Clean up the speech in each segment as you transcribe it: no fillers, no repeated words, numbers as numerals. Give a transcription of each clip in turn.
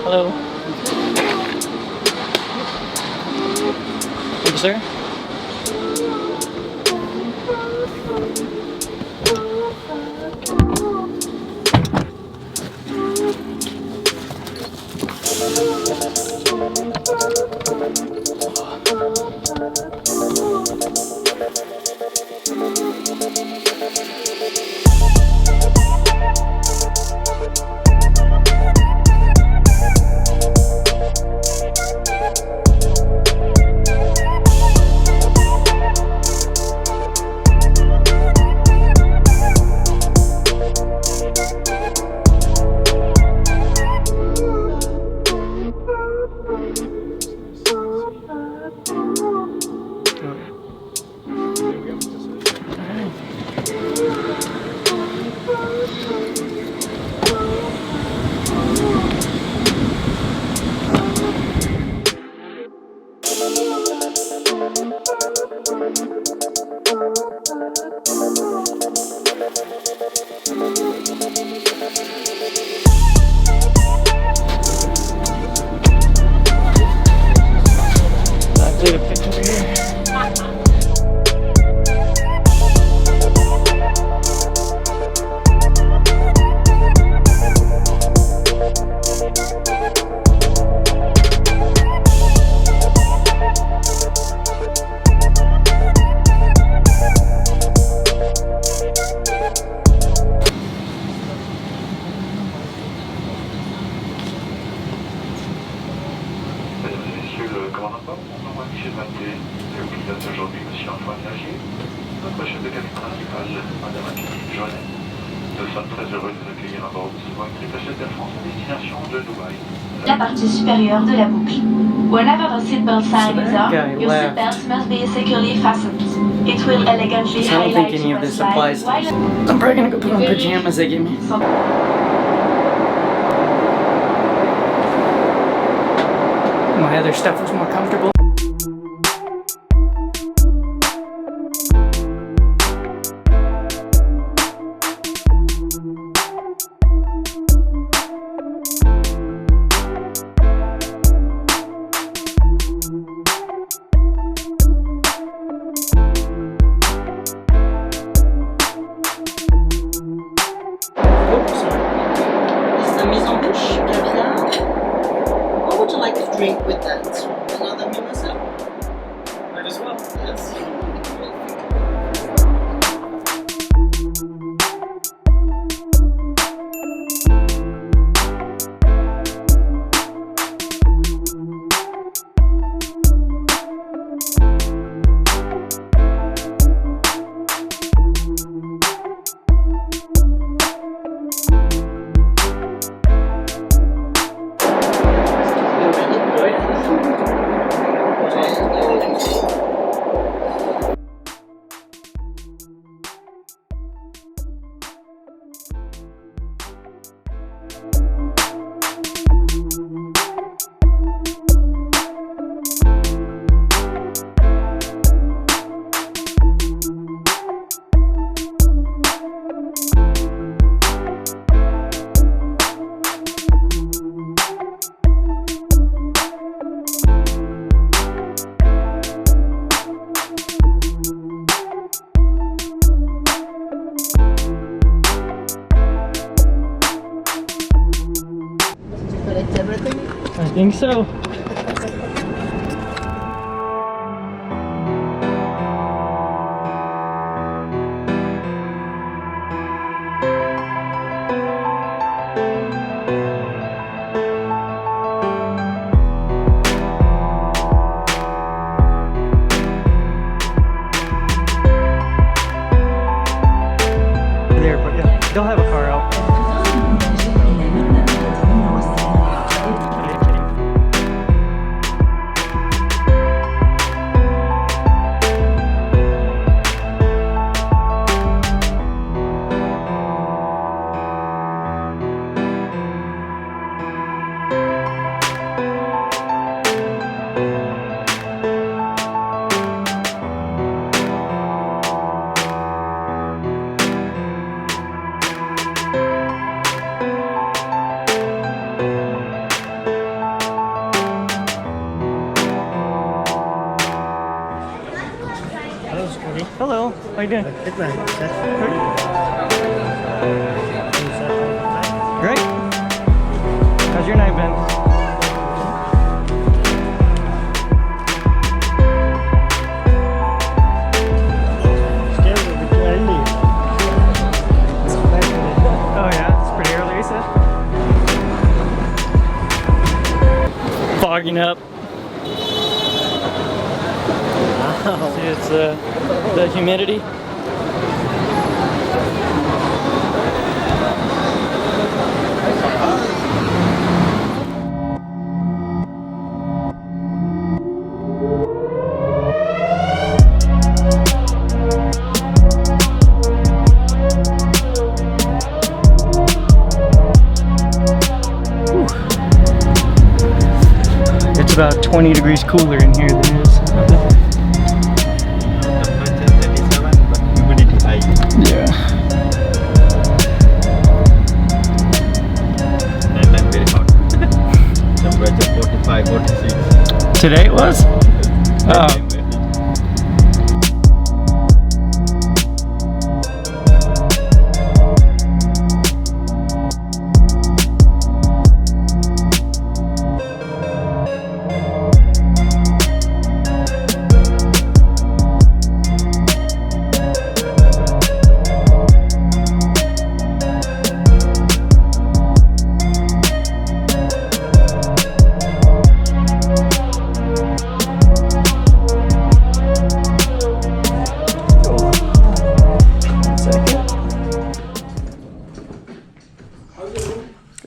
Hello. Thank you, sir. Actually, the picture here. Notre chef de cabine principale, Madame Amélie Joannet. Nous sommes très heureux de vous accueillir à bord du vol triple d'Air France à destination de Dubaï. La partie supérieure de la boucle. Whenever a seatbelt sign is on, your seatbelt must be securely fastened. It will elegantly So I don't highlight think any of your this slide applies to while me. I'm probably gonna go put on pajamas they gave me. My other stuff was more comfortable. The mise en bouche, caviar. What would you like to drink with that? Another mimosa? Might as well. Yes. Collect everything? I think so. There, but yeah, they'll have a car out. How you doing? It's nice. Great. How's your night been? Oh yeah, it's pretty early, you said? Fogging up. See, it's the humidity. It's about 20 degrees cooler in here than it is. Yeah. Very hot. Temperature 45, 46. Today it was? Oh.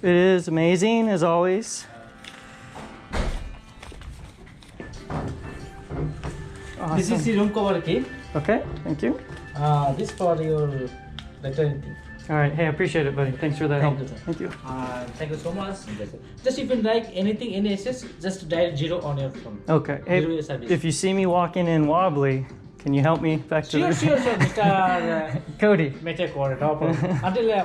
It is amazing as always. Awesome. This is the room cover key. Okay, thank you. This for your letter. All right, hey, I appreciate it, buddy. Thanks for that help. you, sir. Thank you. Thank you so much. Just if you like anything, any access, just dial 0 on your phone. Okay. Hey, Zero service. if you see me walking in wobbly, can you help me back to Sure, the sure, sure, Mr. Cody? May take order, no problem. Until I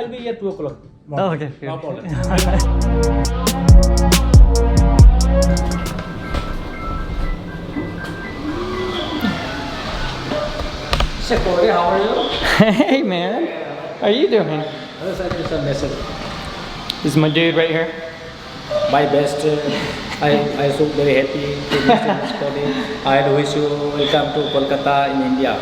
will be here 2 o'clock. Oh, okay. No good. problem. Sir, Cody, how are you? Hey, man. How are you doing? Other side is a message. This is my dude right here. My best. I so very happy to meet you, Cody. I wish you welcome to Kolkata in India.